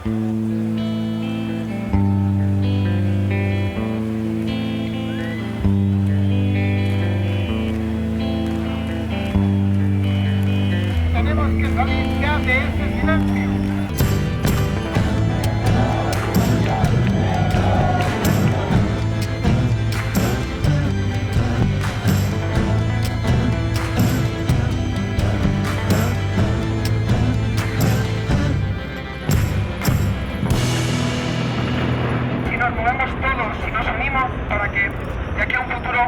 Tenemos que salir ya de ese silencio. Nos movemos todos y nos unimos para que de aquí a un futuro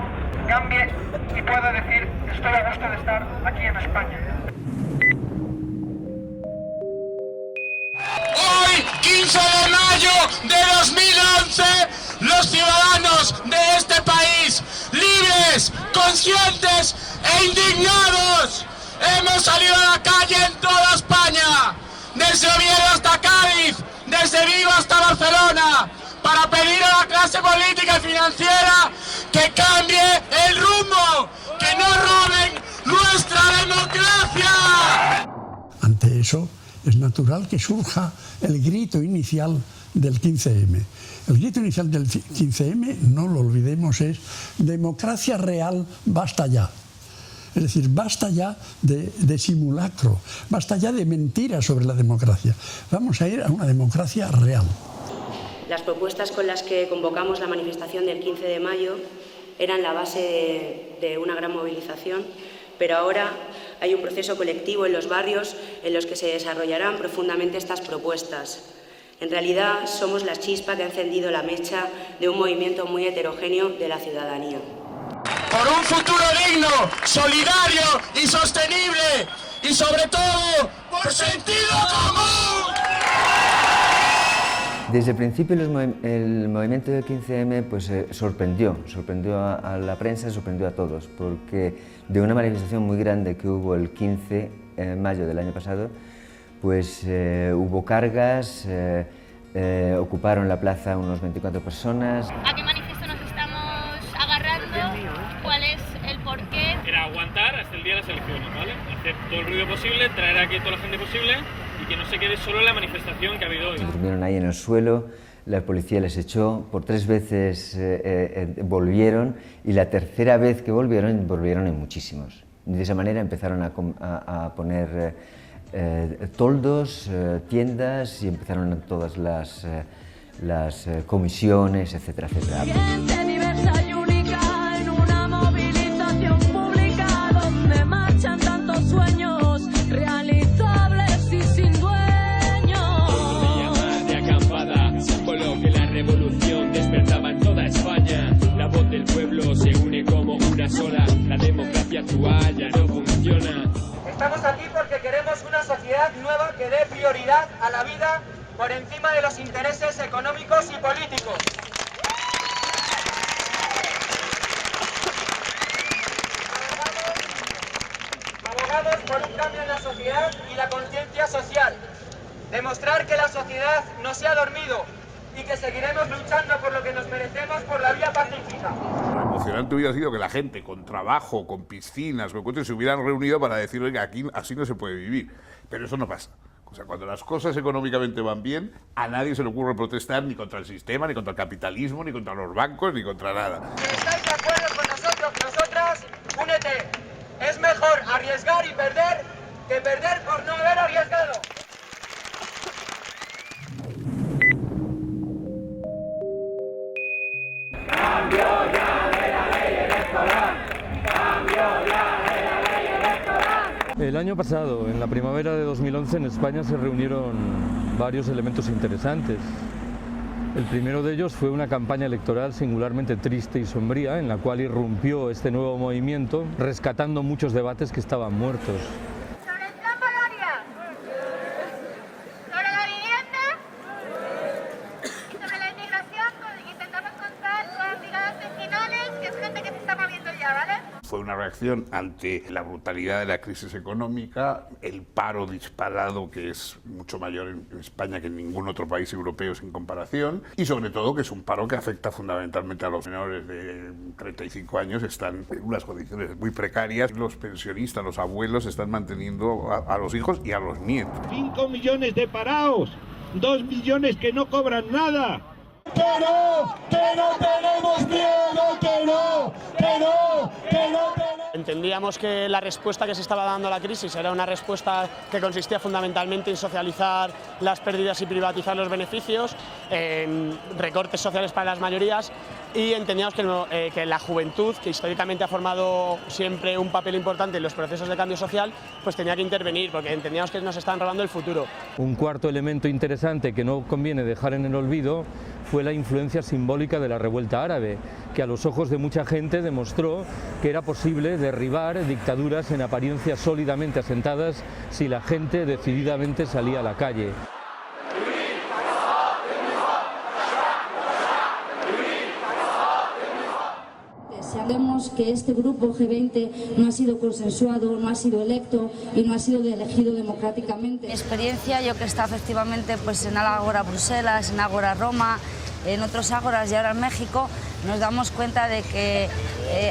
cambie y pueda decir estoy a gusto de estar aquí en España. Hoy, 15 de mayo de 2011, los ciudadanos de este país, libres, conscientes e indignados, hemos salido a la calle en toda España, desde Oviedo hasta Cádiz, desde Vigo hasta Barcelona, para pedir a la clase política y financiera que cambie el rumbo, que no roben nuestra democracia. Ante eso, es natural que surja el grito inicial del 15M. El grito inicial del 15M, no lo olvidemos, es democracia real, basta ya. Es decir, basta ya de simulacro, basta ya de mentiras sobre la democracia. Vamos a ir a una democracia real. Las propuestas con las que convocamos la manifestación del 15 de mayo eran la base de una gran movilización, pero ahora hay un proceso colectivo en los barrios en los que se desarrollarán profundamente estas propuestas. En realidad somos la chispa que ha encendido la mecha de un movimiento muy heterogéneo de la ciudadanía. Por un futuro digno, solidario y sostenible, y sobre todo, por sentido común. Desde el principio el movimiento del 15M pues, sorprendió a la prensa, sorprendió a todos, porque de una manifestación muy grande que hubo el 15 de mayo del año pasado, pues hubo cargas, ocuparon la plaza unos 24 personas. ¿A qué manifiesto nos estamos agarrando? ¿Cuál es el porqué? Era aguantar hasta el día de las elecciones, ¿vale? Hacer todo el ruido posible, traer aquí a toda la gente posible y que no se quede solo en la manifestación que ha habido hoy. Durmieron ahí en el suelo, la policía les echó, por 3 veces volvieron y la tercera vez que volvieron en muchísimos. Y de esa manera empezaron a poner toldos, tiendas y empezaron todas las comisiones, etcétera, etcétera. El pueblo se une como una sola, la democracia actual ya no funciona. Estamos aquí porque queremos una sociedad nueva que dé prioridad a la vida por encima de los intereses económicos y políticos. Abogamos por un cambio en la sociedad y la conciencia social. Demostrar que la sociedad no se ha dormido y que seguiremos luchando por lo que nos merecemos por la vía pacífica. Lo emocionante hubiera sido que la gente con trabajo, con piscinas, con coches se hubieran reunido para decir, oiga, aquí así no se puede vivir. Pero eso no pasa. O sea, cuando las cosas económicamente van bien, a nadie se le ocurre protestar ni contra el sistema, ni contra el capitalismo, ni contra los bancos, ni contra nada. Si estáis de acuerdo con nosotros, nosotras, únete. Es mejor arriesgar y perder que perder por no haber arriesgado. ¡Cambio ya de la ley electoral! ¡Cambio ya de la ley electoral! El año pasado, en la primavera de 2011, en España se reunieron varios elementos interesantes. El primero de ellos fue una campaña electoral singularmente triste y sombría, en la cual irrumpió este nuevo movimiento, rescatando muchos debates que estaban muertos. ¿Sobre el plan Polonia? ¿Sobre la vivienda? ¿Y sobre la inmigración? Intentamos contar con brigadas vecinales, que es gente que se está moviendo ya, ¿vale? Fue una reacción ante la brutalidad de la crisis económica, el paro disparado, que es mucho mayor en España que en ningún otro país europeo sin comparación, y sobre todo que es un paro que afecta fundamentalmente a los menores de 35 años, están en unas condiciones muy precarias. Los pensionistas, los abuelos están manteniendo a los hijos y a los nietos. 5 millones de parados. 2 millones que no cobran nada. ¡Que no tenemos miedo! ¡Que no! Entendíamos que la respuesta que se estaba dando a la crisis era una respuesta que consistía fundamentalmente en socializar las pérdidas y privatizar los beneficios, en recortes sociales para las mayorías, y entendíamos que la juventud, que históricamente ha formado siempre un papel importante en los procesos de cambio social, pues tenía que intervenir, porque entendíamos que nos estaban robando el futuro. Un cuarto elemento interesante que no conviene dejar en el olvido fue la influencia simbólica de la revuelta árabe, que a los ojos de mucha gente demostró que era posible derribar dictaduras en apariencia sólidamente asentadas si la gente decididamente salía a la calle. Sabemos que este grupo G20 no ha sido consensuado, no ha sido electo y no ha sido elegido democráticamente. Mi experiencia, yo que he estado efectivamente pues, en Ágora Bruselas, en Ágora Roma, en otros ágoras y ahora en México, nos damos cuenta de que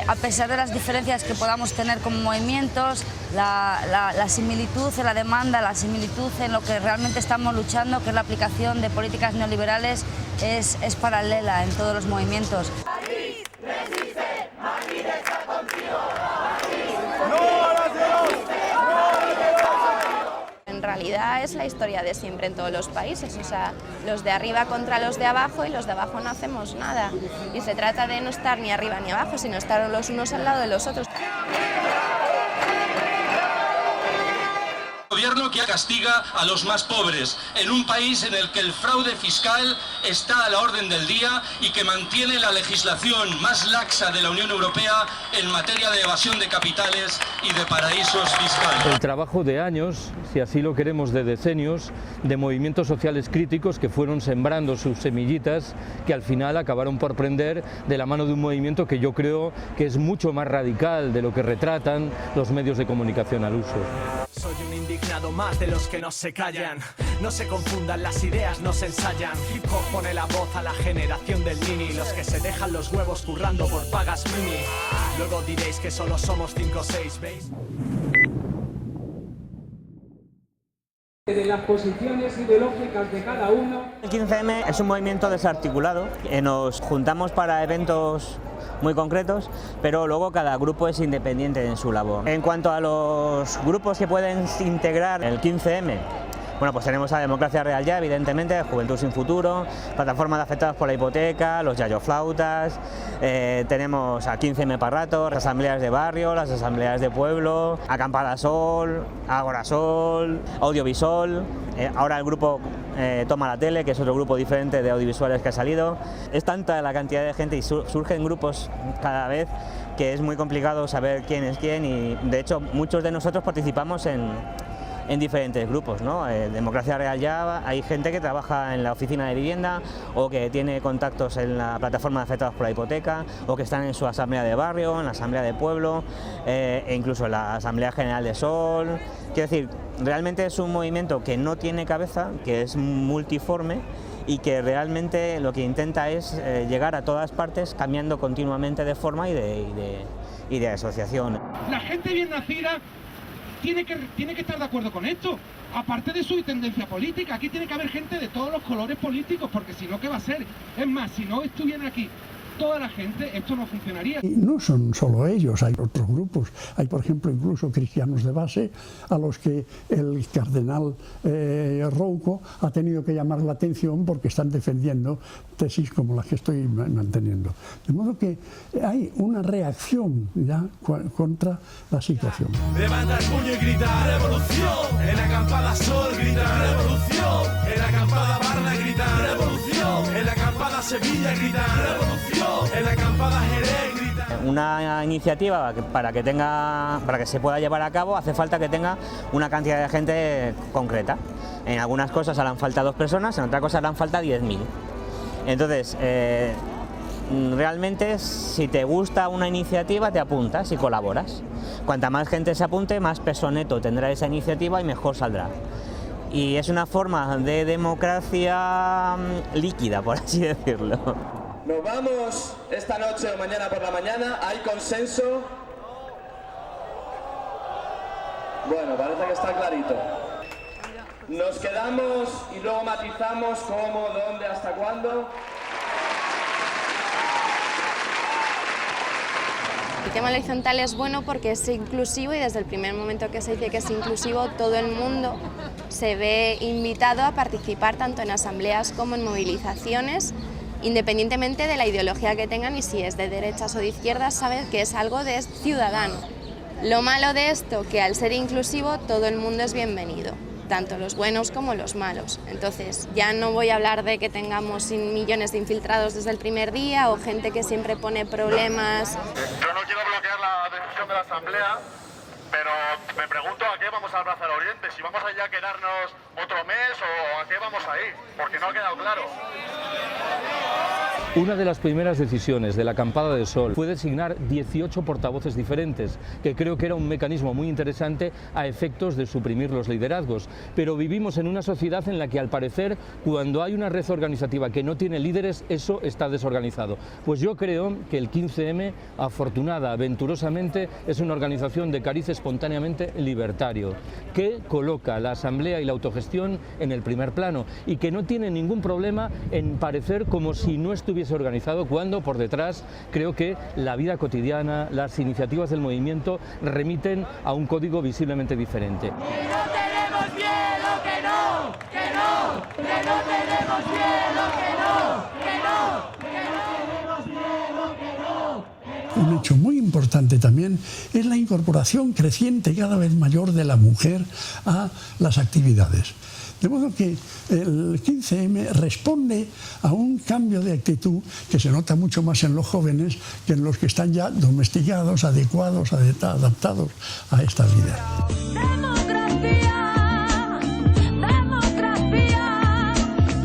a pesar de las diferencias que podamos tener como movimientos, la similitud en la demanda, la similitud en lo que realmente estamos luchando, que es la aplicación de políticas neoliberales, es paralela en todos los movimientos. En realidad es la historia de siempre en todos los países, o sea, los de arriba contra los de abajo y los de abajo no hacemos nada. Y se trata de no estar ni arriba ni abajo, sino estar los unos al lado de los otros. Gobierno que castiga a los más pobres, en un país en el que el fraude fiscal está a la orden del día y que mantiene la legislación más laxa de la Unión Europea en materia de evasión de capitales y de paraísos fiscales. El trabajo de años, si así lo queremos de decenios, de movimientos sociales críticos que fueron sembrando sus semillitas, que al final acabaron por prender de la mano de un movimiento que yo creo que es mucho más radical de lo que retratan los medios de comunicación al uso. Soy un indignado más de los que no se callan. No se confundan, las ideas no se ensayan. Hip hop pone la voz a la generación del mini, los que se dejan los huevos currando por pagas mini. Luego diréis que solo somos 5 o 6, ¿veis? De las posiciones ideológicas de cada uno. El 15M es un movimiento desarticulado, nos juntamos para eventos muy concretos, pero luego cada grupo es independiente en su labor. En cuanto a los grupos que pueden integrar el 15M, bueno, pues tenemos a Democracia Real Ya, evidentemente, Juventud Sin Futuro, Plataforma de Afectados por la Hipoteca, los Yayoflautas, tenemos a 15M para rato, las asambleas de barrio, las asambleas de pueblo, Acampada Sol, Ágora Sol, Audiovisual, ahora el grupo Toma la Tele, que es otro grupo diferente de audiovisuales que ha salido. Es tanta la cantidad de gente y surgen grupos cada vez que es muy complicado saber quién es quién, y de hecho muchos de nosotros participamos en diferentes grupos, ¿no? Democracia Real Ya, hay gente que trabaja en la oficina de vivienda o que tiene contactos en la plataforma de afectados por la hipoteca o que están en su asamblea de barrio, en la asamblea de pueblo e incluso en la asamblea general de Sol. Quiero decir, realmente es un movimiento que no tiene cabeza, que es multiforme y que realmente lo que intenta es llegar a todas partes cambiando continuamente de forma y de asociación. La gente bien nacida tiene que estar de acuerdo con esto, aparte de su tendencia política. Aquí tiene que haber gente de todos los colores políticos, porque si no, ¿qué va a ser? Es más, si no estuviera aquí toda la gente, esto no funcionaría. Y no son solo ellos, hay otros grupos. Hay, por ejemplo, incluso cristianos de base a los que el cardenal Rouco ha tenido que llamar la atención porque están defendiendo tesis como las que estoy manteniendo. De modo que hay una reacción ya contra la situación. Levanta el puño y grita ¡revolución! En la acampada Sol grita ¡revolución! En la acampada Varna grita ¡revolución! En la acampada Sevilla grita ¡revolución! En la acampada Jerez grita. Una iniciativa para que se pueda llevar a cabo hace falta que tenga una cantidad de gente concreta. En algunas cosas harán falta 2 personas, en otras cosas harán falta 10.000. Entonces, realmente si te gusta una iniciativa te apuntas y colaboras. Cuanta más gente se apunte, más peso neto tendrá esa iniciativa y mejor saldrá. Y es una forma de democracia líquida, por así decirlo. Nos vamos esta noche o mañana por la mañana. ¿Hay consenso? Bueno, parece que está clarito. Nos quedamos y luego matizamos cómo, dónde, hasta cuándo. El tema horizontal es bueno porque es inclusivo y desde el primer momento que se dice que es inclusivo, todo el mundo se ve invitado a participar tanto en asambleas como en movilizaciones, independientemente de la ideología que tengan y si es de derechas o de izquierdas, saben que es algo de ciudadano. Lo malo de esto, que al ser inclusivo todo el mundo es bienvenido, tanto los buenos como los malos. Entonces ya no voy a hablar de que tengamos millones de infiltrados desde el primer día o gente que siempre pone problemas. Yo no quiero bloquear la decisión de la Asamblea, pero me pregunto a qué vamos al Brazo del Oriente, si vamos allá a quedarnos otro mes o a qué vamos a ir, porque no ha quedado claro. Una de las primeras decisiones de la Acampada de Sol fue designar 18 portavoces diferentes, que creo que era un mecanismo muy interesante a efectos de suprimir los liderazgos. Pero vivimos en una sociedad en la que, al parecer, cuando hay una red organizativa que no tiene líderes, eso está desorganizado. Pues yo creo que el 15M, afortunada, aventurosamente, es una organización de cariz espontáneamente libertario, que coloca la asamblea y la autogestión en el primer plano y que no tiene ningún problema en parecer como si no estuviese organizado, cuando por detrás creo que la vida cotidiana, las iniciativas del movimiento remiten a un código visiblemente diferente. Que no tenemos miedo, que no, que no, que no tenemos miedo, que no, que no, que no tenemos miedo, que no. Un hecho muy importante también es la incorporación creciente cada vez mayor de la mujer a las actividades. De modo que el 15M responde a un cambio de actitud que se nota mucho más en los jóvenes que en los que están ya domesticados, adecuados, adaptados a esta vida. Democracia,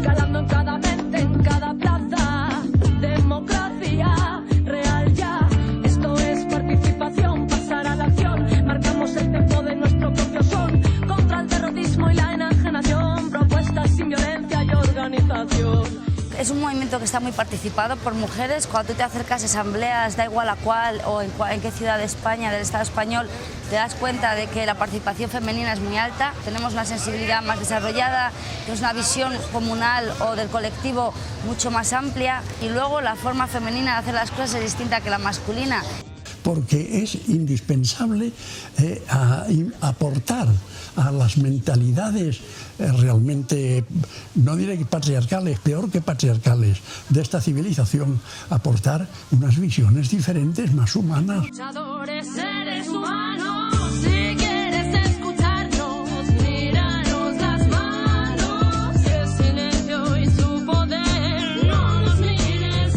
calando en cada mente, en cada plaza. Democracia real ya, esto es participación, pasar a la acción. Marcamos el tempo de nuestro propio son, contra el terrorismo y la enajenación, propuestas sin violencia y organización. Es un movimiento que está muy participado por mujeres. Cuando tú te acercas a asambleas, da igual a cuál o en qué ciudad de España, del Estado español, te das cuenta de que la participación femenina es muy alta. Tenemos una sensibilidad más desarrollada, tenemos una visión comunal o del colectivo mucho más amplia, y luego la forma femenina de hacer las cosas es distinta que la masculina. Porque es indispensable aportar a las mentalidades realmente, no diré que patriarcales, peor que patriarcales, de esta civilización, aportar unas visiones diferentes, más humanas. Luchadores, seres humanos, si quieres escucharnos, míranos las manos, el silencio y su poder, no nos mires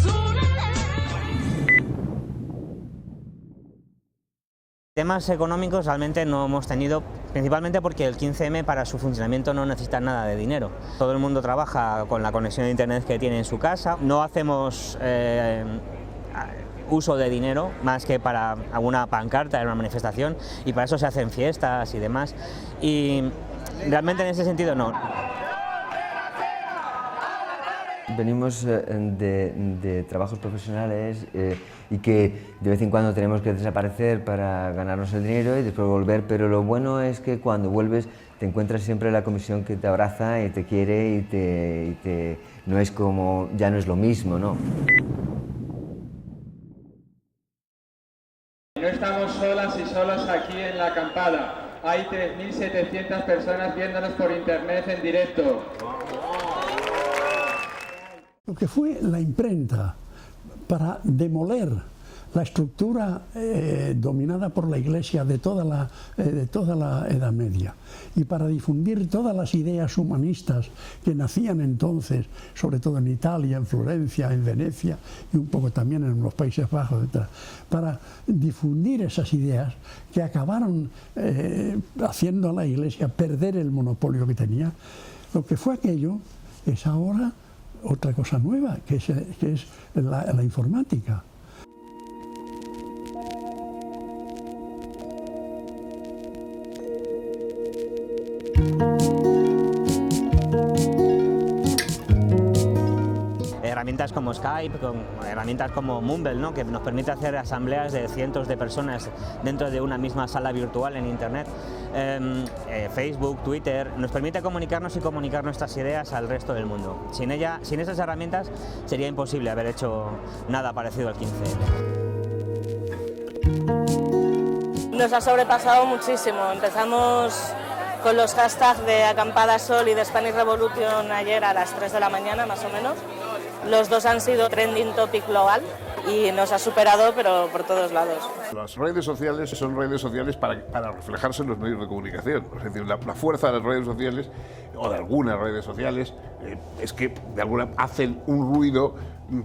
Temas económicos realmente no hemos tenido, principalmente porque el 15M para su funcionamiento no necesita nada de dinero. Todo el mundo trabaja con la conexión de internet que tiene en su casa, no hacemos uso de dinero más que para alguna pancarta en una manifestación, y para eso se hacen fiestas y demás, y realmente en ese sentido no. Venimos de trabajos profesionales y que de vez en cuando tenemos que desaparecer para ganarnos el dinero y después volver, pero lo bueno es que cuando vuelves te encuentras siempre la comisión que te abraza y te quiere y no es como, ya no es lo mismo, ¿no? No estamos solas y solos aquí en la acampada. Hay 3.700 personas viéndonos por internet en directo. Lo que fue la imprenta para demoler la estructura dominada por la Iglesia de toda la Edad Media y para difundir todas las ideas humanistas que nacían entonces, sobre todo en Italia, en Florencia, en Venecia y un poco también en los Países Bajos, etc., para difundir esas ideas que acabaron haciendo a la Iglesia perder el monopolio que tenía. Lo que fue aquello es ahora otra cosa nueva, que es la informática. herramientas como Skype, con herramientas como Mumble, ¿no? Que nos permite hacer asambleas de cientos de personas dentro de una misma sala virtual en Internet. Facebook, Twitter, nos permite comunicarnos y comunicar nuestras ideas al resto del mundo. Sin esas herramientas sería imposible haber hecho nada parecido al 15M. Nos ha sobrepasado muchísimo. Empezamos con los hashtags de Acampada Sol y de Spanish Revolution ayer a las 3 de la mañana más o menos. Los dos han sido trending topic global y nos ha superado, pero por todos lados. Las redes sociales son redes sociales para reflejarse en los medios de comunicación. Es decir, la fuerza de las redes sociales, o de algunas redes sociales, es que de alguna hacen un ruido,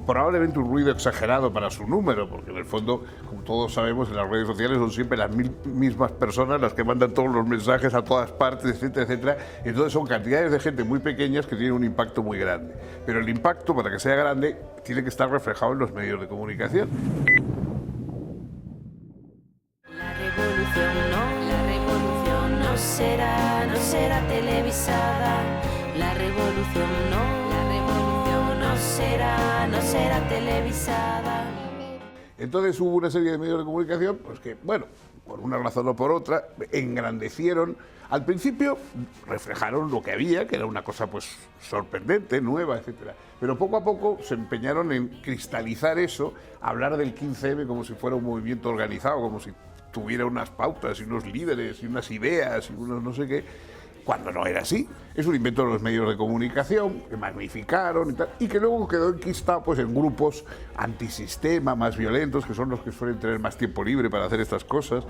probablemente un ruido exagerado para su número, porque en el fondo, como todos sabemos, en las redes sociales son siempre las mismas personas las que mandan todos los mensajes a todas partes, etcétera, etcétera. Entonces son cantidades de gente muy pequeñas que tienen un impacto muy grande. Pero el impacto, para que sea grande, tiene que estar reflejado en los medios de comunicación. La revolución no será televisada. La revolución no será televisada. Entonces hubo una serie de medios de comunicación pues que, bueno, por una razón o por otra, engrandecieron. Al principio reflejaron lo que había, que era una cosa pues sorprendente, nueva, etcétera. Pero poco a poco se empeñaron en cristalizar eso, hablar del 15M como si fuera un movimiento organizado, como si tuviera unas pautas y unos líderes y unas ideas y unos no sé qué, cuando no era así. Es un invento de los medios de comunicación que magnificaron y tal, y que luego quedó enquistado pues en grupos antisistema, más violentos, que son los que suelen tener más tiempo libre para hacer estas cosas.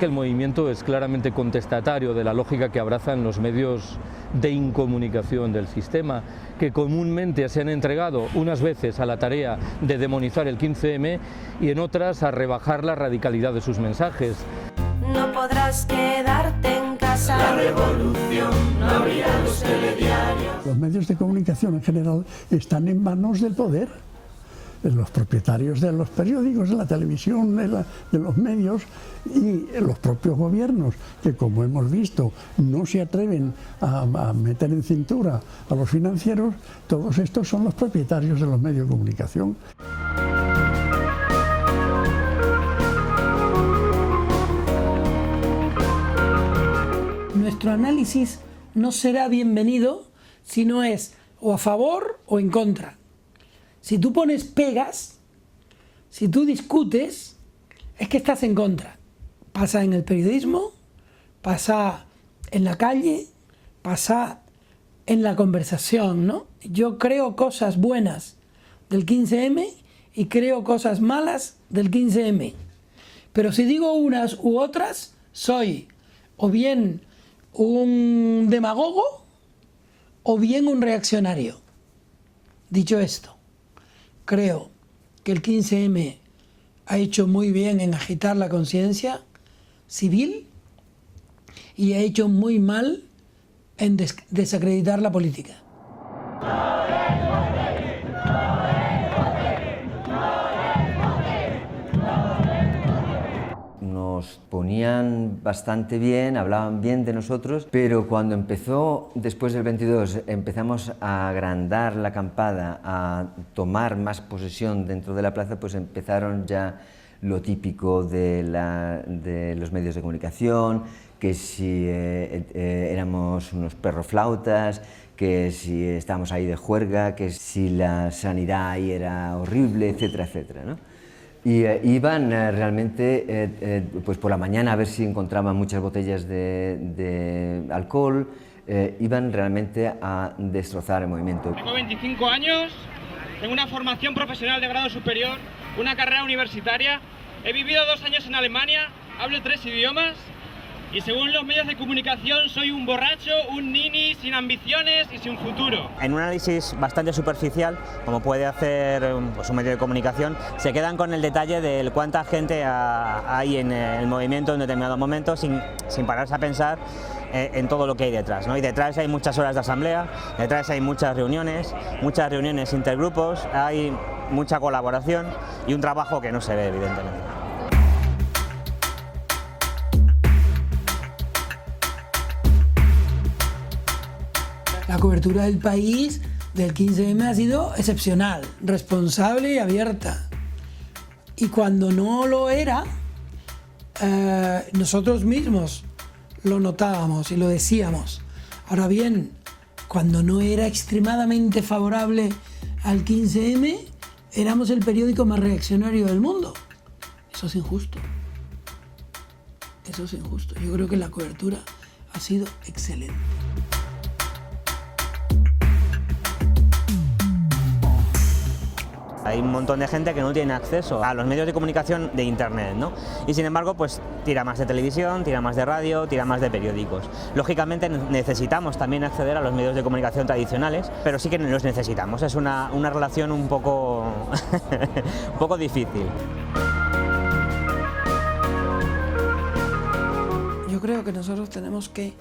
El movimiento es claramente contestatario de la lógica que abrazan los medios de incomunicación del sistema, que comúnmente se han entregado unas veces a la tarea de demonizar el 15M y en otras a rebajar la radicalidad de sus mensajes. No podrás quedarte en casa. La revolución no abrirá los telediarios. Los medios de comunicación en general están en manos del poder. Los propietarios de los periódicos, de la televisión, de los medios y los propios gobiernos, que como hemos visto no se atreven a meter en cintura a los financieros, todos estos son los propietarios de los medios de comunicación. Nuestro análisis no será bienvenido si no es o a favor o en contra. Si tú pones pegas, si tú discutes, es que estás en contra. Pasa en el periodismo, pasa en la calle, pasa en la conversación, ¿no? Yo creo cosas buenas del 15M y creo cosas malas del 15M. Pero si digo unas u otras, soy o bien un demagogo o bien un reaccionario. Dicho esto, creo que el 15M ha hecho muy bien en agitar la conciencia civil y ha hecho muy mal en desacreditar la política. Nos ponían bastante bien, hablaban bien de nosotros, pero cuando empezó, después del 22, empezamos a agrandar la acampada, a tomar más posesión dentro de la plaza, pues empezaron ya lo típico de los medios de comunicación, que si éramos unos perroflautas, que si estábamos ahí de juerga, que si la sanidad ahí era horrible, etcétera, etcétera, ¿no? Y iban realmente pues por la mañana a ver si encontraban muchas botellas de alcohol, iban realmente a destrozar el movimiento. Tengo 25 años, tengo una formación profesional de grado superior, una carrera universitaria, he vivido 2 años en Alemania, hablo 3 idiomas y según los medios de comunicación soy un borracho, un nini sin ambiciones y sin futuro. En un análisis bastante superficial, como puede hacer pues, un medio de comunicación, se quedan con el detalle de cuánta gente hay en el movimiento en determinado momento sin pararse a pensar en todo lo que hay detrás, ¿no? Y detrás hay muchas horas de asamblea, detrás hay muchas reuniones intergrupos, hay mucha colaboración y un trabajo que no se ve evidentemente. cobertura del país del 15M ha sido excepcional, responsable y abierta. Y cuando no lo era, nosotros mismos lo notábamos y lo decíamos. Ahora bien, cuando no era extremadamente favorable al 15M, éramos el periódico más reaccionario del mundo. Eso es injusto. Eso es injusto. Yo creo que la cobertura ha sido excelente. Hay un montón de gente que no tiene acceso a los medios de comunicación de internet, ¿no? Y sin embargo, pues tira más de televisión, tira más de radio, tira más de periódicos. Lógicamente necesitamos también acceder a los medios de comunicación tradicionales, pero sí que los necesitamos. Es una relación un poco, un poco difícil. Yo creo que nosotros tenemos que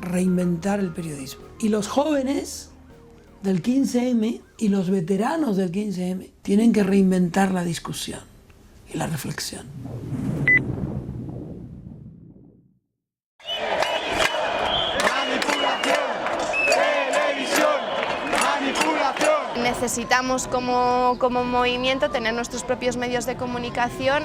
reinventar el periodismo. Y los jóvenes del 15M y los veteranos del 15M tienen que reinventar la discusión y la reflexión. Necesitamos como movimiento tener nuestros propios medios de comunicación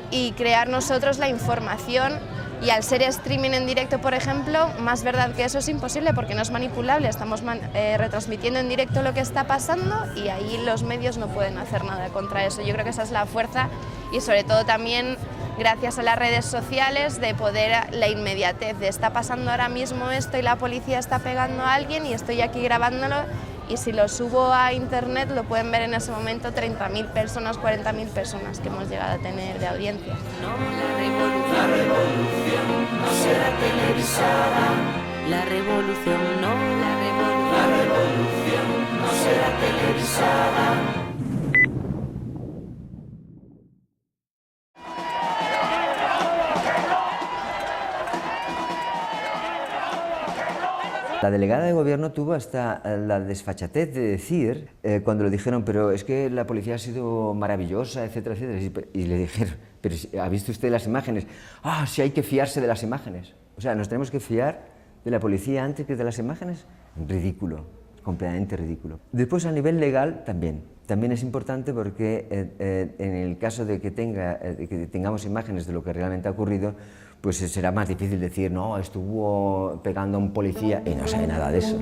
y crear nosotros la información. Y al ser streaming en directo, por ejemplo, más verdad que eso es imposible porque no es manipulable, estamos retransmitiendo en directo lo que está pasando y ahí los medios no pueden hacer nada contra eso. Yo creo que esa es la fuerza y sobre todo también gracias a las redes sociales de poder, la inmediatez de está pasando ahora mismo esto y la policía está pegando a alguien y estoy aquí grabándolo y si lo subo a internet lo pueden ver en ese momento 30.000 personas, 40.000 personas que hemos llegado a tener de audiencia. La revolución no será televisada. La revolución no. La revolución no será televisada. La delegada de gobierno tuvo hasta la desfachatez de decir, cuando le dijeron, pero es que la policía ha sido maravillosa, etcétera, etcétera, y le dijeron, pero ¿ha visto usted las imágenes? Ah, sí hay que fiarse de las imágenes. O sea, ¿nos tenemos que fiar de la policía antes que de las imágenes? Ridículo, completamente ridículo. Después, a nivel legal, también es importante porque en el caso de que tengamos imágenes de lo que realmente ha ocurrido, pues será más difícil decir, no, estuvo pegando a un policía y no sabe nada de eso.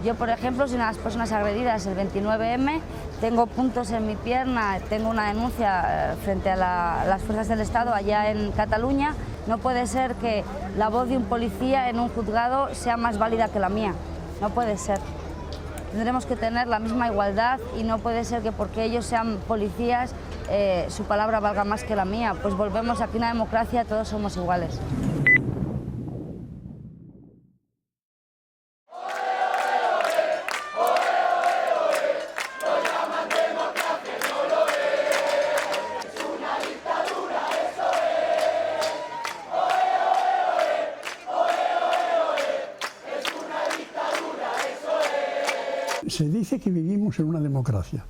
Yo, por ejemplo, soy una de las personas agredidas el 29M, tengo puntos en mi pierna, tengo una denuncia frente a las fuerzas del Estado allá en Cataluña. No puede ser que la voz de un policía en un juzgado sea más válida que la mía, no puede ser. Tendremos que tener la misma igualdad y no puede ser que porque ellos sean policías su palabra valga más que la mía. Pues volvemos aquí a una democracia, todos somos iguales. Se dice que vivimos en una democracia.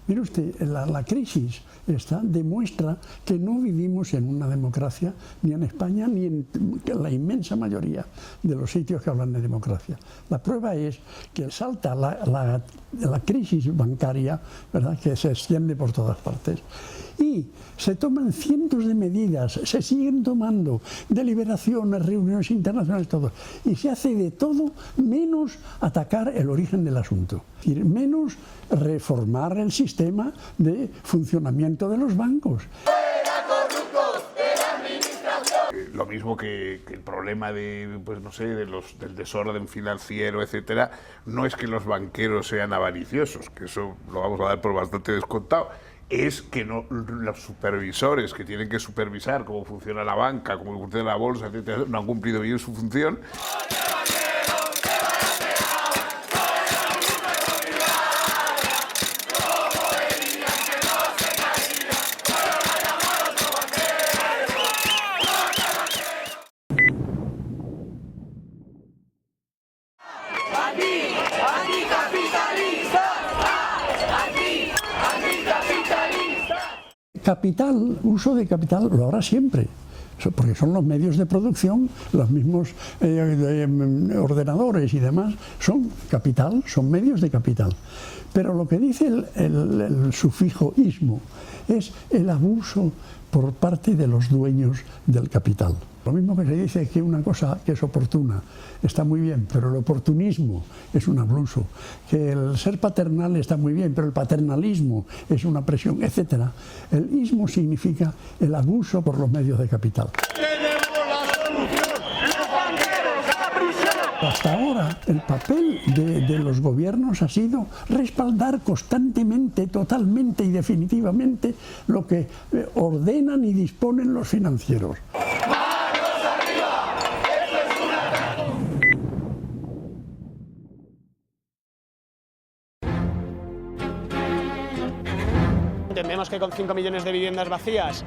Mire usted, la crisis esta demuestra que no vivimos en una democracia ni en España ni en la inmensa mayoría de los sitios que hablan de democracia. La prueba es que salta la crisis bancaria, ¿verdad?, que se extiende por todas partes. Y se toman cientos de medidas, se siguen tomando deliberaciones, reuniones internacionales, todo. Y se hace de todo menos atacar el origen del asunto. Es decir, menos reformar el sistema de funcionamiento de los bancos. Lo mismo que el problema de, pues no sé, del desorden financiero, etcétera, no es que los banqueros sean avariciosos, que eso lo vamos a dar por bastante descontado. Es que los supervisores que tienen que supervisar cómo funciona la banca, cómo funciona la bolsa, etcétera, no han cumplido bien su función. Capital, uso de capital, lo habrá siempre, porque son los medios de producción, los mismos ordenadores y demás, son capital, son medios de capital. Pero lo que dice el sufijo ismo es el abuso por parte de los dueños del capital. Lo mismo que se dice que una cosa que es oportuna está muy bien, pero el oportunismo es un abuso, que el ser paternal está muy bien, pero el paternalismo es una presión, etc. El ismo significa el abuso por los medios de capital. Hasta ahora el papel de los gobiernos ha sido respaldar constantemente, totalmente y definitivamente lo que ordenan y disponen los financieros. Entendemos que con 5 millones de viviendas vacías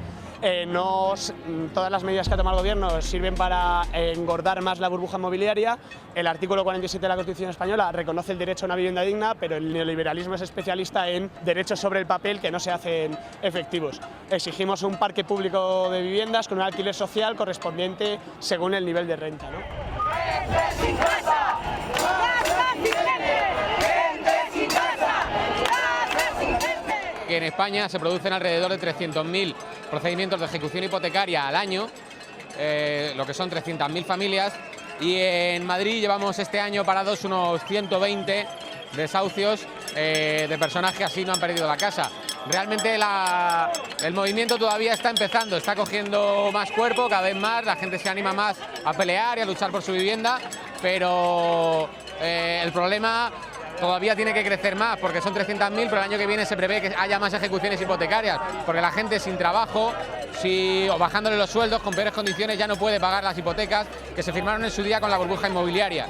todas las medidas que ha tomado el Gobierno sirven para engordar más la burbuja inmobiliaria. El artículo 47 de la Constitución española reconoce el derecho a una vivienda digna, pero el neoliberalismo es especialista en derechos sobre el papel que no se hacen efectivos. Exigimos un parque público de viviendas con un alquiler social correspondiente según el nivel de renta, ¿no? Que en España se producen alrededor de 300.000 procedimientos de ejecución hipotecaria al año, lo que son 300.000 familias, y en Madrid llevamos este año parados unos 120 desahucios de personas que así no han perdido la casa. Realmente el movimiento todavía está empezando, está cogiendo más cuerpo, cada vez más, la gente se anima más a pelear y a luchar por su vivienda, pero el problema todavía tiene que crecer más, porque son 300.000, pero el año que viene se prevé que haya más ejecuciones hipotecarias, porque la gente sin trabajo, o bajándole los sueldos, con peores condiciones, ya no puede pagar las hipotecas que se firmaron en su día con la burbuja inmobiliaria.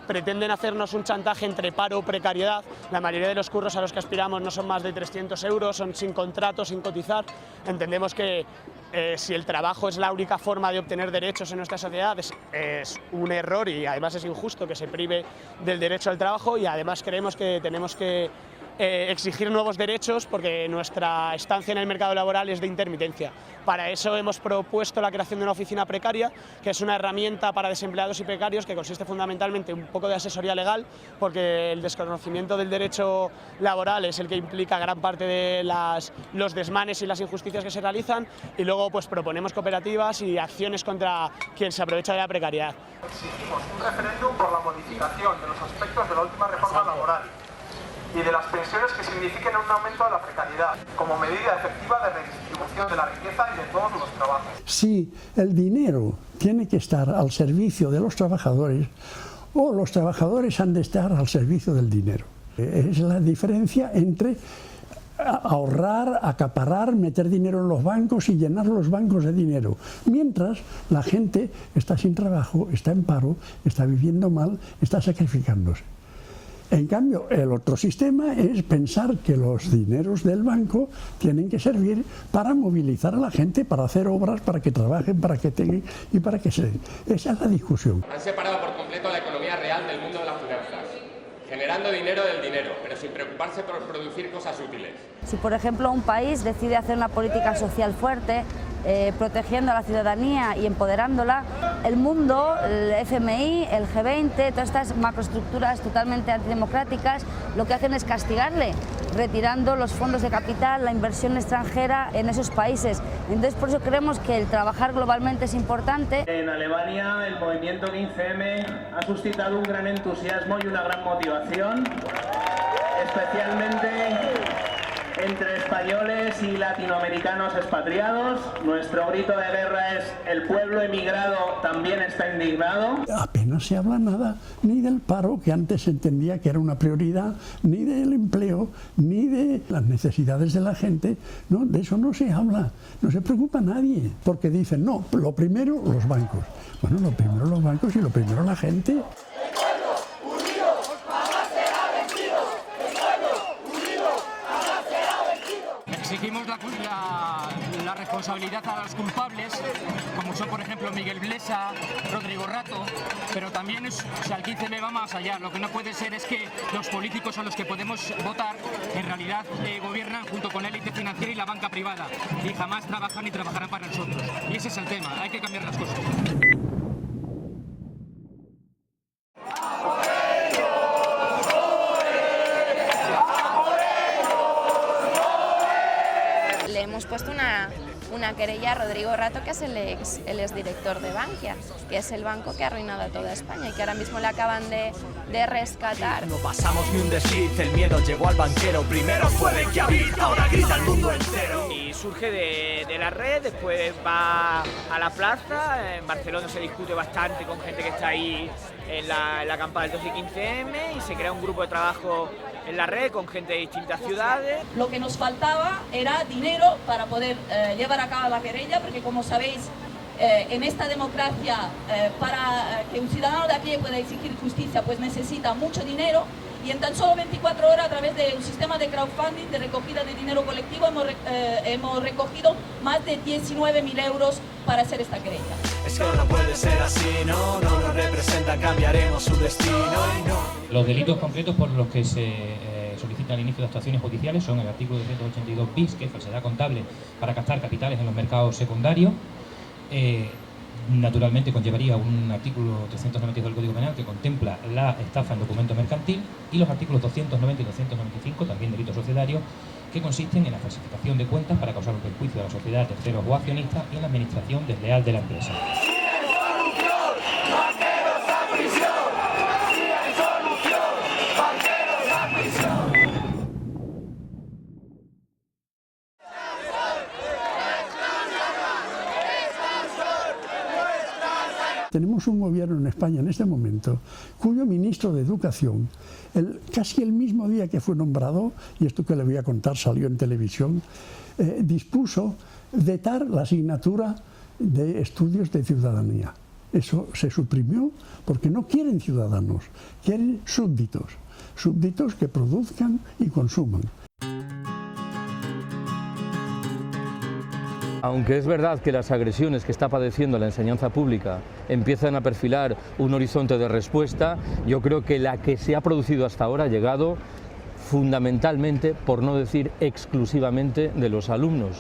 Pretenden hacernos un chantaje entre paro o precariedad. La mayoría de los curros a los que aspiramos no son más de 300 euros, son sin contrato, sin cotizar. Entendemos que si el trabajo es la única forma de obtener derechos en nuestra sociedad, es un error y además es injusto que se prive del derecho al trabajo, y además creemos que tenemos que exigir nuevos derechos porque nuestra estancia en el mercado laboral es de intermitencia. Para eso hemos propuesto la creación de una oficina precaria, que es una herramienta para desempleados y precarios que consiste fundamentalmente en un poco de asesoría legal, porque el desconocimiento del derecho laboral es el que implica gran parte de los desmanes y las injusticias que se realizan, y luego pues proponemos cooperativas y acciones contra quien se aprovecha de la precariedad. Exigimos un referéndum por la modificación de los aspectos de la última reforma laboral y de las pensiones que signifiquen un aumento de la precariedad, como medida efectiva de redistribución de la riqueza y de todos los trabajos. Si el dinero tiene que estar al servicio de los trabajadores, o los trabajadores han de estar al servicio del dinero. Es la diferencia entre ahorrar, acaparar, meter dinero en los bancos y llenar los bancos de dinero, mientras la gente está sin trabajo, está en paro, está viviendo mal, está sacrificándose. En cambio, el otro sistema es pensar que los dineros del banco tienen que servir para movilizar a la gente, para hacer obras, para que trabajen, para que tengan y para que se den. Esa es la discusión. Han separado por completo la economía real del mundo de las finanzas, generando dinero del dinero, pero sin preocuparse por producir cosas útiles. Si, por ejemplo, un país decide hacer una política social fuerte, protegiendo a la ciudadanía y empoderándola, el mundo, el FMI, el G20, todas estas macroestructuras totalmente antidemocráticas, lo que hacen es castigarle, retirando los fondos de capital, la inversión extranjera en esos países. Entonces, por eso creemos que el trabajar globalmente es importante. En Alemania, el movimiento 15M ha suscitado un gran entusiasmo y una gran motivación, especialmente entre españoles y latinoamericanos expatriados. Nuestro grito de guerra es: el pueblo emigrado también está indignado. Apenas se habla nada, ni del paro, que antes se entendía que era una prioridad, ni del empleo, ni de las necesidades de la gente. No, de eso no se habla, no se preocupa nadie, porque dicen, no, lo primero los bancos. Bueno, lo primero los bancos y lo primero la gente. exigimos la responsabilidad a los culpables, como son por ejemplo Miguel Blesa, Rodrigo Rato, pero también el 15M va más allá. Lo que no puede ser es que los políticos a los que podemos votar en realidad gobiernan junto con la élite financiera y la banca privada y jamás trabajan ni trabajarán para nosotros. Y ese es el tema, hay que cambiar las cosas. Le hemos puesto una querella a Rodrigo Rato, que es el exdirector de Bankia, que es el banco que ha arruinado a toda España y que ahora mismo le acaban de rescatar. No pasamos ni un desliz, el miedo llegó al banquero. Primero fue Reykjavik, ahora grita el mundo entero. Y surge de la red, después va a la plaza. En Barcelona se discute bastante con gente que está ahí en la acampada del 12 y 15M y se crea un grupo de trabajo en la red con gente de distintas ciudades. Lo que nos faltaba era dinero para poder llevar a cabo la querella, porque como sabéis, en esta democracia, para que un ciudadano de a pie pueda exigir justicia, pues necesita mucho dinero, y en tan solo 24 horas, a través de un sistema de crowdfunding, de recogida de dinero colectivo, hemos recogido más de 19.000 euros para hacer esta querella. Es que no puede ser así, no nos representa, cambiaremos su destino y no. Los delitos concretos por los que se solicita el inicio de actuaciones judiciales son el artículo 282 bis, que es falsedad contable para captar capitales en los mercados secundarios. Naturalmente conllevaría un artículo 392 del Código Penal que contempla la estafa en documento mercantil, y los artículos 290 y 295, también delitos societarios, que consisten en la falsificación de cuentas para causar un perjuicio a la sociedad, terceros o accionistas, y en la administración desleal de la empresa. Tenemos un gobierno en España en este momento cuyo ministro de Educación, casi el mismo día que fue nombrado, y esto que le voy a contar salió en televisión, dispuso vetar la asignatura de estudios de ciudadanía. Eso se suprimió porque no quieren ciudadanos, quieren súbditos que produzcan y consuman. Aunque es verdad que las agresiones que está padeciendo la enseñanza pública empiezan a perfilar un horizonte de respuesta, yo creo que la que se ha producido hasta ahora ha llegado fundamentalmente, por no decir exclusivamente, de los alumnos.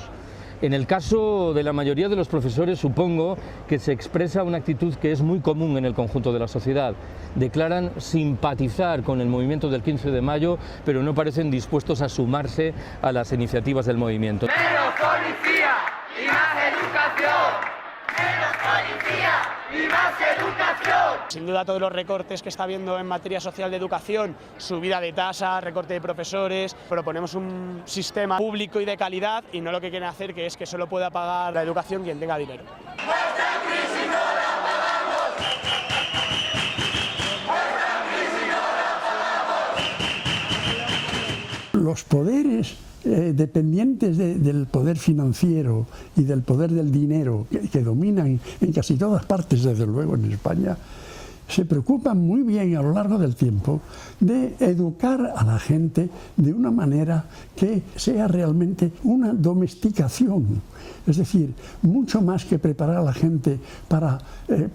En el caso de la mayoría de los profesores, supongo que se expresa una actitud que es muy común en el conjunto de la sociedad. Declaran simpatizar con el movimiento del 15 de mayo, pero no parecen dispuestos a sumarse a las iniciativas del movimiento. ¡Menos policía y más educación! ¡Menos policía y más educación! Sin duda, todos los recortes que está habiendo en materia social de educación, subida de tasas, recorte de profesores, proponemos un sistema público y de calidad, y no lo que quieren hacer, que es que solo pueda pagar la educación quien tenga dinero. Los poderes dependientes del poder financiero y del poder del dinero que dominan en casi todas partes, desde luego en España, se preocupan muy bien a lo largo del tiempo de educar a la gente de una manera que sea realmente una domesticación. Es decir, mucho más que preparar a la gente para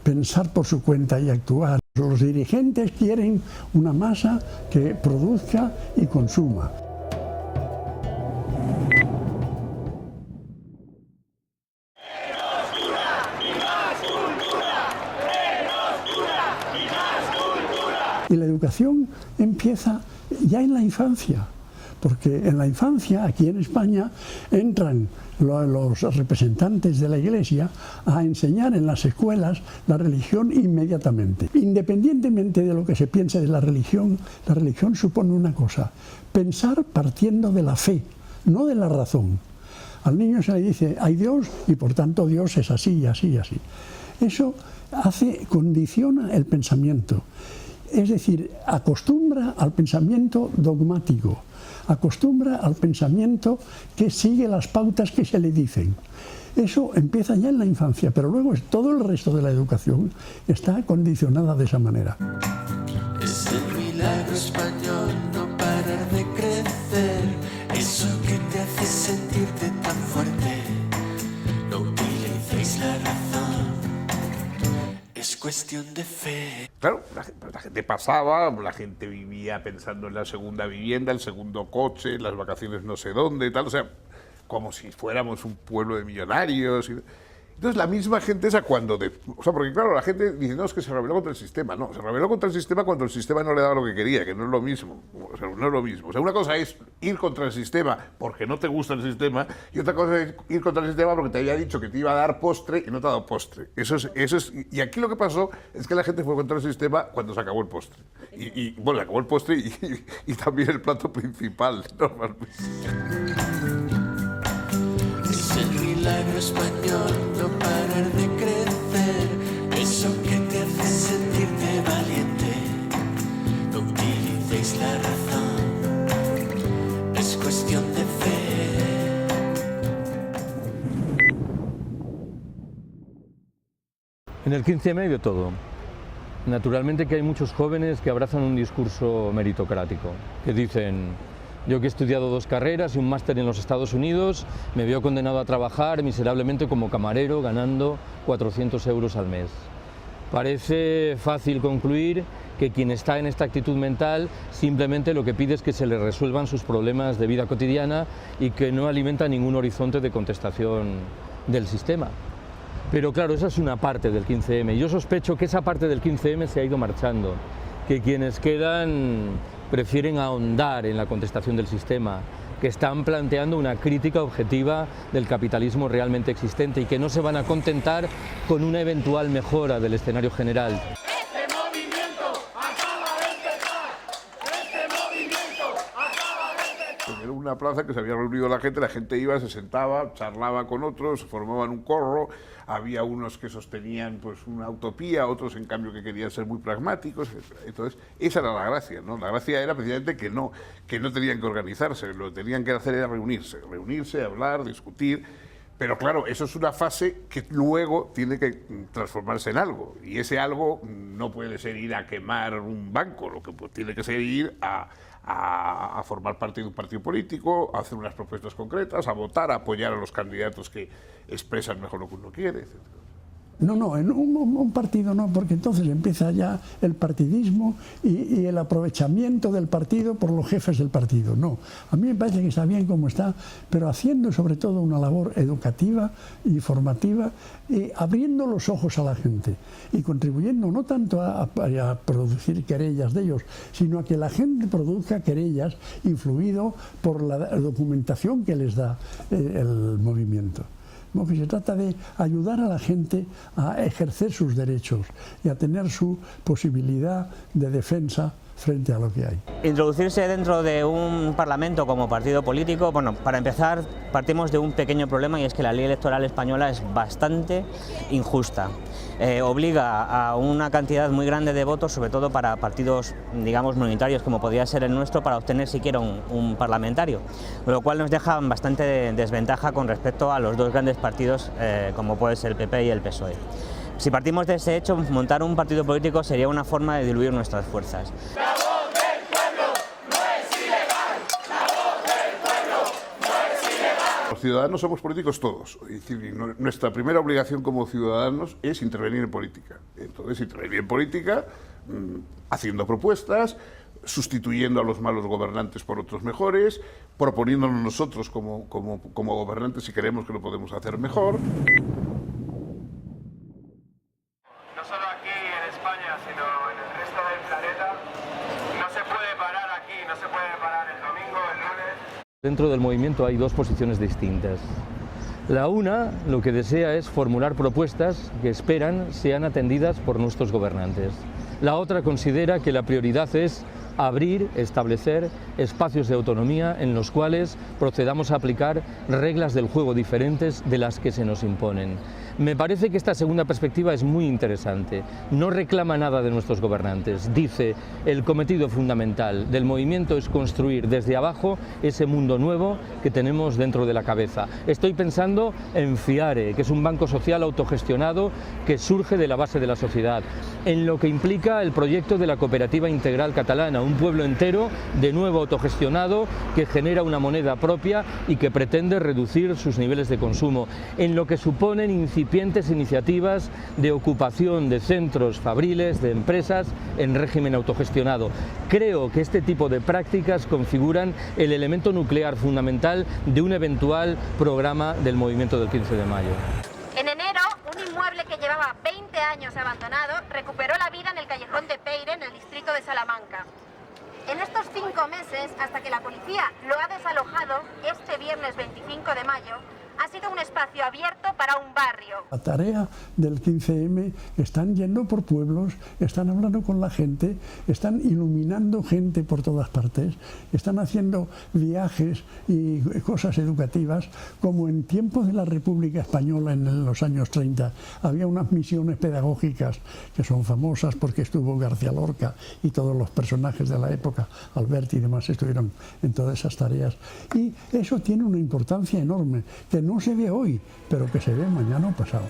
pensar por su cuenta y actuar. Los dirigentes quieren una masa que produzca y consuma. Y la educación empieza ya en la infancia, porque en la infancia, aquí en España, entran los representantes de la Iglesia a enseñar en las escuelas la religión inmediatamente. Independientemente de lo que se piense de la religión supone una cosa: pensar partiendo de la fe, no de la razón. Al niño se le dice, hay Dios y por tanto Dios es así y así y así. Eso condiciona el pensamiento. Es decir, acostumbra al pensamiento dogmático, acostumbra al pensamiento que sigue las pautas que se le dicen. Eso empieza ya en la infancia, pero luego todo el resto de la educación está condicionada de esa manera. Es el milagro español no parar de crecer, eso que te hace sentirte cuestión de fe. Claro, la gente pasaba, la gente vivía pensando en la segunda vivienda, el segundo coche, las vacaciones no sé dónde, tal, o sea, como si fuéramos un pueblo de millonarios. Entonces la misma gente esa porque claro, la gente dice, no, es que se rebeló contra el sistema. No, se rebeló contra el sistema cuando el sistema no le daba lo que quería, que no es lo mismo. O sea, no es lo mismo. O sea, una cosa es ir contra el sistema porque no te gusta el sistema, y otra cosa es ir contra el sistema porque te había dicho que te iba a dar postre y no te ha dado postre. Eso es, y aquí lo que pasó es que la gente fue contra el sistema cuando se acabó el postre. Y bueno, se acabó el postre y también el plato principal, normalmente. El milagro español, no parar de crecer, eso que te hace sentirte valiente. No utilicéis la razón, es cuestión de fe. En el 15M hay de todo. Naturalmente que hay muchos jóvenes que abrazan un discurso meritocrático, que dicen: yo que he estudiado 2 carreras y un máster en los Estados Unidos, me veo condenado a trabajar miserablemente como camarero ganando 400 euros al mes. Parece fácil concluir que quien está en esta actitud mental simplemente lo que pide es que se le resuelvan sus problemas de vida cotidiana y que no alimenta ningún horizonte de contestación del sistema. Pero claro, esa es una parte del 15M. Yo sospecho que esa parte del 15M se ha ido marchando, que quienes quedan prefieren ahondar en la contestación del sistema, que están planteando una crítica objetiva del capitalismo realmente existente y que no se van a contentar con una eventual mejora del escenario general. Era una plaza que se había reunido la gente iba, se sentaba, charlaba con otros, formaban un corro, había unos que sostenían pues una utopía, otros en cambio que querían ser muy pragmáticos, etc. Entonces esa era la gracia, ¿no? La gracia era precisamente que no tenían que organizarse, lo que tenían que hacer era reunirse, hablar, discutir. Pero claro, eso es una fase que luego tiene que transformarse en algo, y ese algo no puede ser ir a quemar un banco, lo que tiene que ser ir a formar parte de un partido político, a hacer unas propuestas concretas, a votar, a apoyar a los candidatos que expresan mejor lo que uno quiere, etc. No, en un partido no, porque entonces empieza ya el partidismo y el aprovechamiento del partido por los jefes del partido. No, a mí me parece que está bien como está, pero haciendo sobre todo una labor educativa y formativa, abriendo los ojos a la gente y contribuyendo no tanto a producir querellas de ellos, sino a que la gente produzca querellas influido por la documentación que les da el movimiento. Que se trata de ayudar a la gente a ejercer sus derechos y a tener su posibilidad de defensa frente a lo que hay. Introducirse dentro de un parlamento como partido político, bueno, para empezar partimos de un pequeño problema, y es que la ley electoral española es bastante injusta. Obliga a una cantidad muy grande de votos, sobre todo para partidos, digamos, minoritarios, como podría ser el nuestro, para obtener siquiera un parlamentario, lo cual nos deja en bastante desventaja con respecto a los 2 grandes partidos, como puede ser el PP y el PSOE. Si partimos de ese hecho, montar un partido político sería una forma de diluir nuestras fuerzas. Los ciudadanos somos políticos todos, es decir, nuestra primera obligación como ciudadanos es intervenir en política. Entonces, intervenir en política haciendo propuestas, sustituyendo a los malos gobernantes por otros mejores, proponiéndonos nosotros como gobernantes si creemos que lo podemos hacer mejor. No solo aquí en España, sino en el resto del planeta, no se puede parar aquí, no se puede parar el domingo, el lunes. Dentro del movimiento hay 2 posiciones distintas. La una lo que desea es formular propuestas que esperan sean atendidas por nuestros gobernantes. La otra considera que la prioridad es abrir, establecer espacios de autonomía en los cuales procedamos a aplicar reglas del juego diferentes de las que se nos imponen. Me parece que esta segunda perspectiva es muy interesante. No reclama nada de nuestros gobernantes. Dice, el cometido fundamental del movimiento es construir desde abajo ese mundo nuevo que tenemos dentro de la cabeza. Estoy pensando en FIARE, que es un banco social autogestionado que surge de la base de la sociedad, en lo que implica el proyecto de la cooperativa integral catalana, un pueblo entero de nuevo autogestionado que genera una moneda propia y que pretende reducir sus niveles de consumo, en lo que suponen incitar incipientes iniciativas de ocupación de centros fabriles, de empresas en régimen autogestionado. Creo que este tipo de prácticas configuran el elemento nuclear fundamental de un eventual programa del movimiento del 15 de mayo. En enero, un inmueble que llevaba 20 años abandonado recuperó la vida en el callejón de Peire, en el distrito de Salamanca. En estos 5 meses, hasta que la policía lo ha desalojado, este viernes 25 de mayo, ha sido un espacio abierto para un barrio. La tarea del 15M, están yendo por pueblos, están hablando con la gente, están iluminando gente por todas partes, están haciendo viajes y cosas educativas, como en tiempos de la República Española en los años 30 había unas misiones pedagógicas que son famosas porque estuvo García Lorca y todos los personajes de la época, Alberti y demás, estuvieron en todas esas tareas, y eso tiene una importancia enorme que no se ve hoy, pero que se ve mañana o pasado.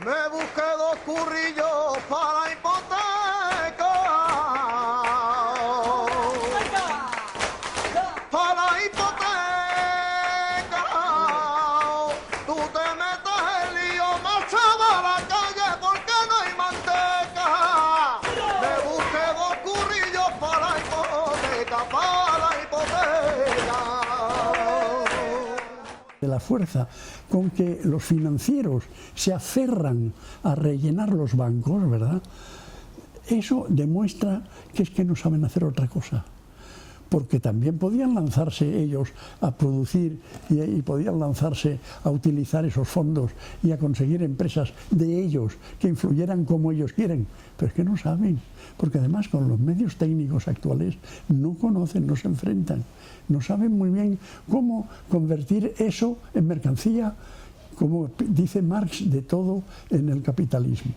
Me busqué 2 currillos para hipoteca. Para hipoteca. Tú te metes el lío, marchaba a la calle porque no hay manteca. Me busqué 2 currillos para hipoteca, De la fuerza con que los financieros se aferran a rellenar los bancos, ¿verdad? Eso demuestra que es que no saben hacer otra cosa. Porque también podían lanzarse ellos a producir y podían lanzarse a utilizar esos fondos y a conseguir empresas de ellos que influyeran como ellos quieren, pero es que no saben, porque además con los medios técnicos actuales no conocen, no se enfrentan, no saben muy bien cómo convertir eso en mercancía, como dice Marx, de todo en el capitalismo.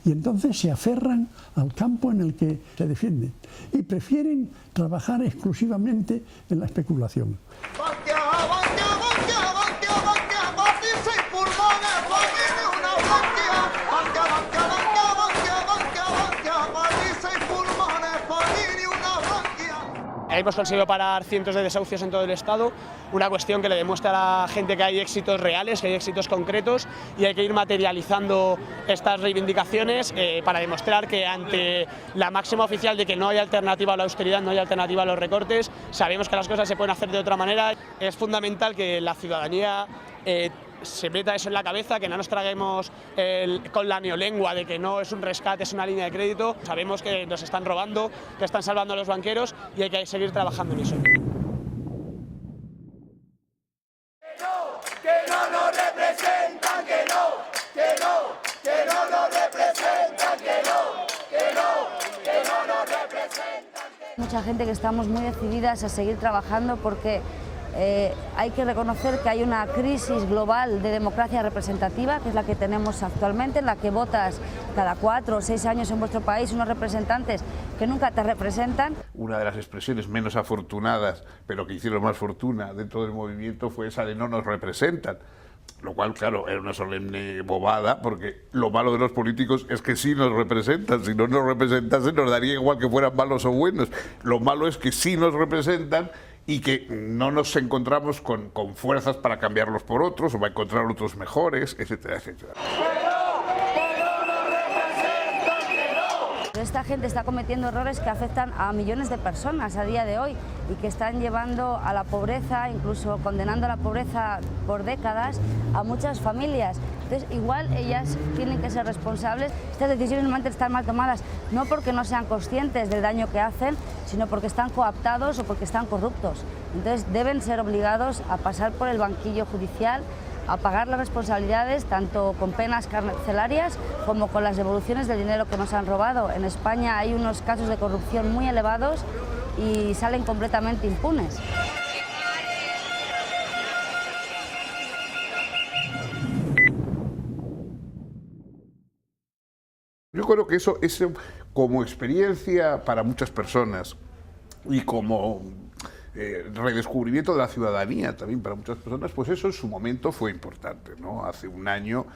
Y entonces se aferran al campo en el que se defienden y prefieren trabajar exclusivamente en la especulación. Hemos conseguido parar cientos de desahucios en todo el Estado, una cuestión que le demuestra a la gente que hay éxitos reales, que hay éxitos concretos, y hay que ir materializando estas reivindicaciones para demostrar que ante la máxima oficial de que no hay alternativa a la austeridad, no hay alternativa a los recortes, sabemos que las cosas se pueden hacer de otra manera. Es fundamental que la ciudadanía se meta eso en la cabeza, que no nos traguemos con la neolengua de que no es un rescate, es una línea de crédito. Sabemos que nos están robando, que están salvando a los banqueros y hay que seguir trabajando en eso. Que no nos representan, que no nos representan, que no nos representan. Mucha gente que estamos muy decididas a seguir trabajando porque hay que reconocer que hay una crisis global de democracia representativa, que es la que tenemos actualmente, en la que votas cada 4 o 6 años en vuestro país unos representantes que nunca te representan. Una de las expresiones menos afortunadas, pero que hicieron más fortuna dentro del movimiento, fue esa de no nos representan. Lo cual, claro, era una solemne bobada, porque lo malo de los políticos es que sí nos representan. Si no nos representasen, nos daría igual que fueran malos o buenos. Lo malo es que sí nos representan y que no nos encontramos con fuerzas para cambiarlos por otros o para encontrar otros mejores, etcétera, etcétera. Esta gente está cometiendo errores que afectan a millones de personas a día de hoy y que están llevando a la pobreza, incluso condenando a la pobreza por décadas a muchas familias. Entonces, igual ellas tienen que ser responsables. Estas decisiones normalmente están mal tomadas, no porque no sean conscientes del daño que hacen, sino porque están cooptados o porque están corruptos. Entonces, deben ser obligados a pasar por el banquillo judicial, a pagar las responsabilidades, tanto con penas carcelarias como con las devoluciones del dinero que nos han robado. En España hay unos casos de corrupción muy elevados y salen completamente impunes. Yo creo que eso como experiencia para muchas personas y como redescubrimiento de la ciudadanía también para muchas personas, pues eso en su momento fue importante, ¿no? Hace un año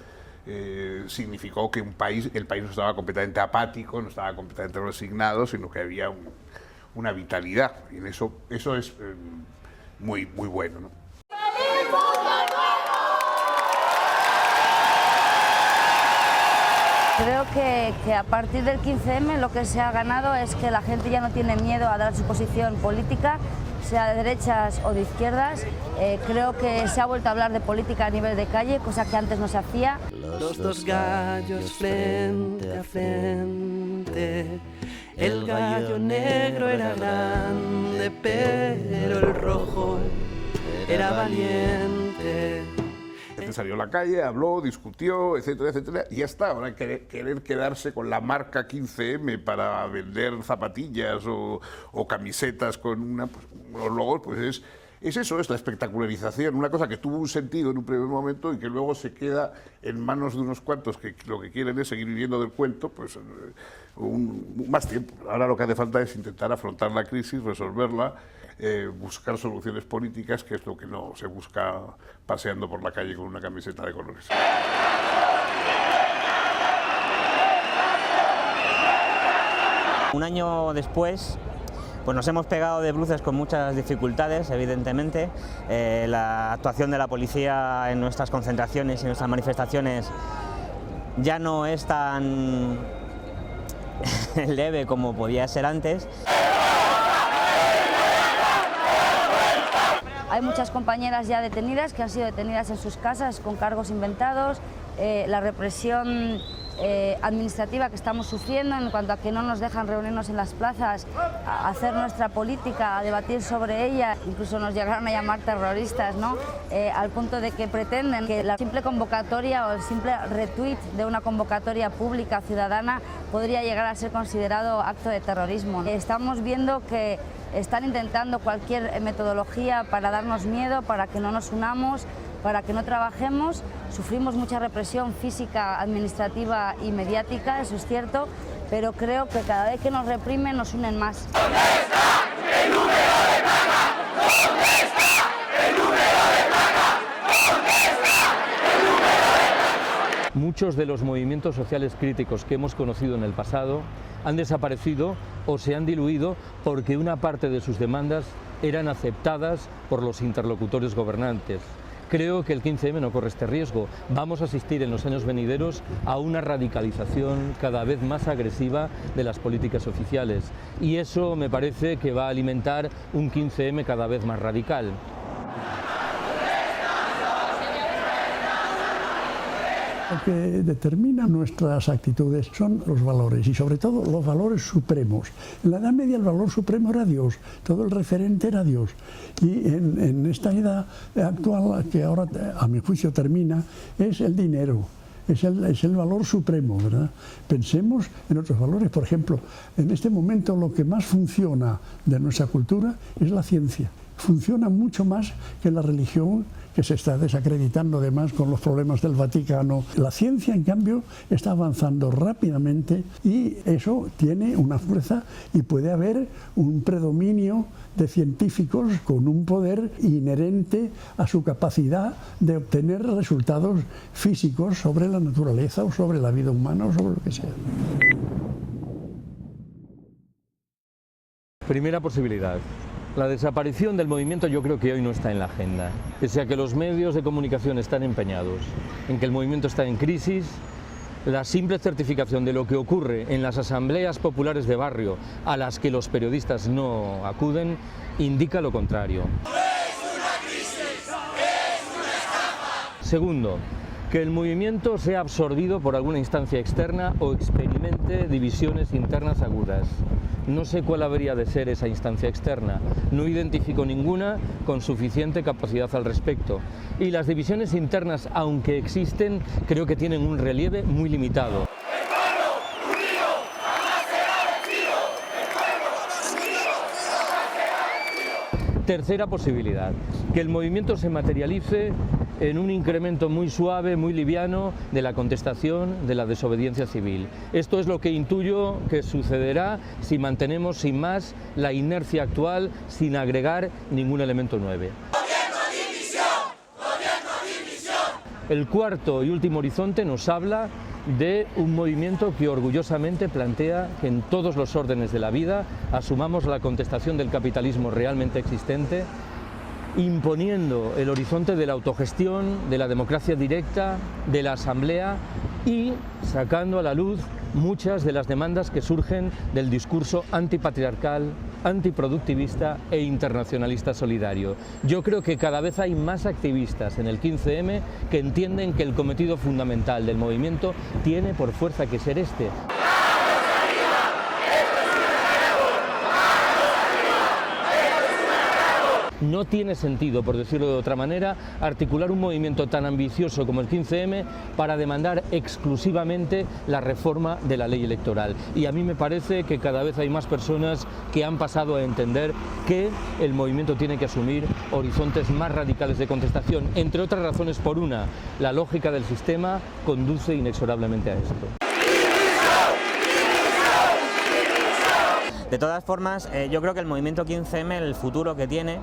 significó que el país no estaba completamente apático, no estaba completamente resignado, sino que había una vitalidad, y en eso es muy bueno, ¿no? Creo que a partir del 15M lo que se ha ganado es que la gente ya no tiene miedo a dar su posición política, sea de derechas o de izquierdas. Creo que se ha vuelto a hablar de política a nivel de calle, cosa que antes no se hacía. Los dos gallos frente a frente, el gallo negro era grande, pero el rojo era valiente. Salió a la calle, habló, discutió, etcétera, etcétera, y ya está. Ahora querer quedarse con la marca 15M para vender zapatillas o camisetas con los logos, pues es eso, es la espectacularización, una cosa que tuvo un sentido en un primer momento y que luego se queda en manos de unos cuantos que lo que quieren es seguir viviendo del cuento, pues más tiempo. Ahora lo que hace falta es intentar afrontar la crisis, resolverla, buscar soluciones políticas, que es lo que no se busca paseando por la calle con una camiseta de colores. Un año después, pues nos hemos pegado de bruces con muchas dificultades, evidentemente. La actuación de la policía en nuestras concentraciones y en nuestras manifestaciones ya no es tan leve como podía ser antes. Hay muchas compañeras ya detenidas que han sido detenidas en sus casas con cargos inventados. La represión administrativa que estamos sufriendo en cuanto a que no nos dejan reunirnos en las plazas, a hacer nuestra política, a debatir sobre ella, incluso nos llegaron a llamar terroristas, ¿no? Al punto de que pretenden que la simple convocatoria o el simple retweet de una convocatoria pública ciudadana podría llegar a ser considerado acto de terrorismo. Estamos viendo que están intentando cualquier metodología para darnos miedo, para que no nos unamos, para que no trabajemos. Sufrimos mucha represión física, administrativa y mediática, eso es cierto, pero creo que cada vez que nos reprimen nos unen más. ¿Dónde está el número de placa? ¿Dónde está el número de placa? ¿Dónde está el número de placa? Muchos de los movimientos sociales críticos que hemos conocido en el pasado han desaparecido o se han diluido porque una parte de sus demandas eran aceptadas por los interlocutores gobernantes. Creo que el 15M no corre este riesgo. Vamos a asistir en los años venideros a una radicalización cada vez más agresiva de las políticas oficiales y eso me parece que va a alimentar un 15M cada vez más radical. Lo que determina nuestras actitudes son los valores y sobre todo los valores supremos. En la Edad Media el valor supremo era Dios, todo el referente era Dios. Y en esta edad actual, que ahora a mi juicio termina, es el dinero. Es el valor supremo, ¿verdad? Pensemos en otros valores. Por ejemplo, en este momento lo que más funciona de nuestra cultura es la ciencia. Funciona mucho más que la religión, que se está desacreditando además con los problemas del Vaticano. La ciencia, en cambio, está avanzando rápidamente y eso tiene una fuerza y puede haber un predominio de científicos con un poder inherente a su capacidad de obtener resultados físicos sobre la naturaleza o sobre la vida humana o sobre lo que sea. Primera posibilidad. La desaparición del movimiento yo creo que hoy no está en la agenda. Pese a que los medios de comunicación están empeñados en que el movimiento está en crisis, la simple certificación de lo que ocurre en las asambleas populares de barrio a las que los periodistas no acuden indica lo contrario. Segundo, que el movimiento sea absorbido por alguna instancia externa o experimente divisiones internas agudas. No sé cuál habría de ser esa instancia externa, no identifico ninguna con suficiente capacidad al respecto. Y las divisiones internas, aunque existen, creo que tienen un relieve muy limitado. Tercera posibilidad, que el movimiento se materialice en un incremento muy suave, muy liviano de la contestación, de la desobediencia civil. Esto es lo que intuyo que sucederá si mantenemos sin más la inercia actual sin agregar ningún elemento nuevo. El cuarto y último horizonte nos habla de un movimiento que orgullosamente plantea que en todos los órdenes de la vida asumamos la contestación del capitalismo realmente existente, imponiendo el horizonte de la autogestión, de la democracia directa, de la asamblea y sacando a la luz muchas de las demandas que surgen del discurso antipatriarcal, antiproductivista e internacionalista solidario. Yo creo que cada vez hay más activistas en el 15M que entienden que el cometido fundamental del movimiento tiene por fuerza que ser este. No tiene sentido, por decirlo de otra manera, articular un movimiento tan ambicioso como el 15M para demandar exclusivamente la reforma de la ley electoral. Y a mí me parece que cada vez hay más personas que han pasado a entender que el movimiento tiene que asumir horizontes más radicales de contestación, entre otras razones por una, la lógica del sistema conduce inexorablemente a esto. De todas formas, yo creo que el movimiento 15M, el futuro que tiene,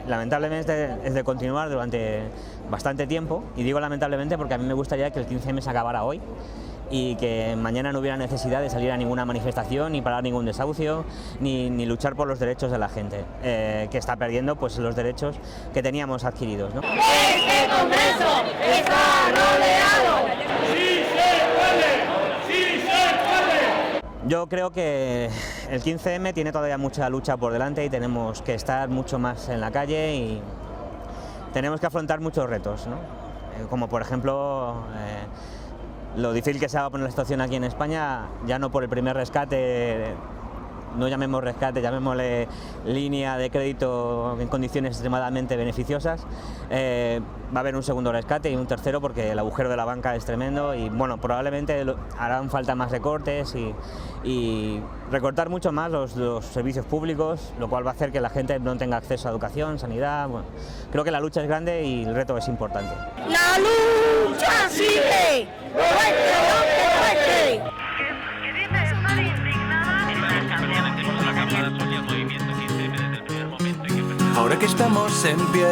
lamentablemente es de continuar durante bastante tiempo, y digo lamentablemente porque a mí me gustaría que el 15M se acabara hoy y que mañana no hubiera necesidad de salir a ninguna manifestación, ni parar ningún desahucio, ni luchar por los derechos de la gente, que está perdiendo pues, los derechos que teníamos adquiridos, ¿no? ¡Este Congreso está rodeado! ¡Sí se puede! ¡Sí se puede! Yo creo que el 15M tiene todavía mucha lucha por delante y tenemos que estar mucho más en la calle y tenemos que afrontar muchos retos, ¿no? Como por ejemplo lo difícil que se va a poner la situación aquí en España, ya no por el primer rescate, no llamemos rescate, llamémosle línea de crédito en condiciones extremadamente beneficiosas. Va a haber un segundo rescate y un tercero porque el agujero de la banca es tremendo y bueno, probablemente harán falta más recortes y recortar mucho más los servicios públicos, lo cual va a hacer que la gente no tenga acceso a educación, sanidad. Bueno, creo que la lucha es grande y el reto es importante. ¡La lucha sigue! Ahora que estamos en pie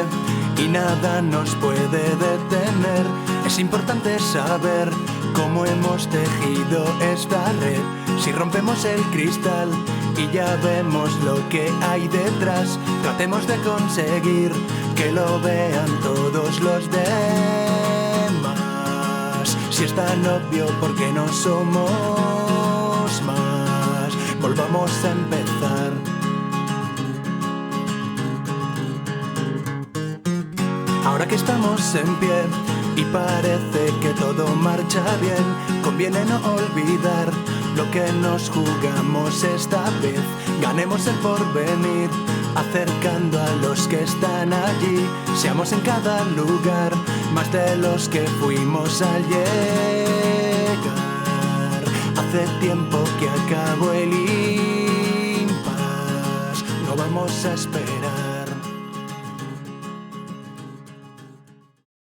y nada nos puede detener, es importante saber cómo hemos tejido esta red. Si rompemos el cristal y ya vemos lo que hay detrás, tratemos de conseguir que lo vean todos los demás. Si es tan obvio, ¿por qué no somos más? Volvamos a empezar. Ahora que estamos en pie y parece que todo marcha bien, conviene no olvidar lo que nos jugamos esta vez. Ganemos el porvenir, acercando a los que están allí. Seamos en cada lugar más de los que fuimos al llegar. Hace tiempo que acabó el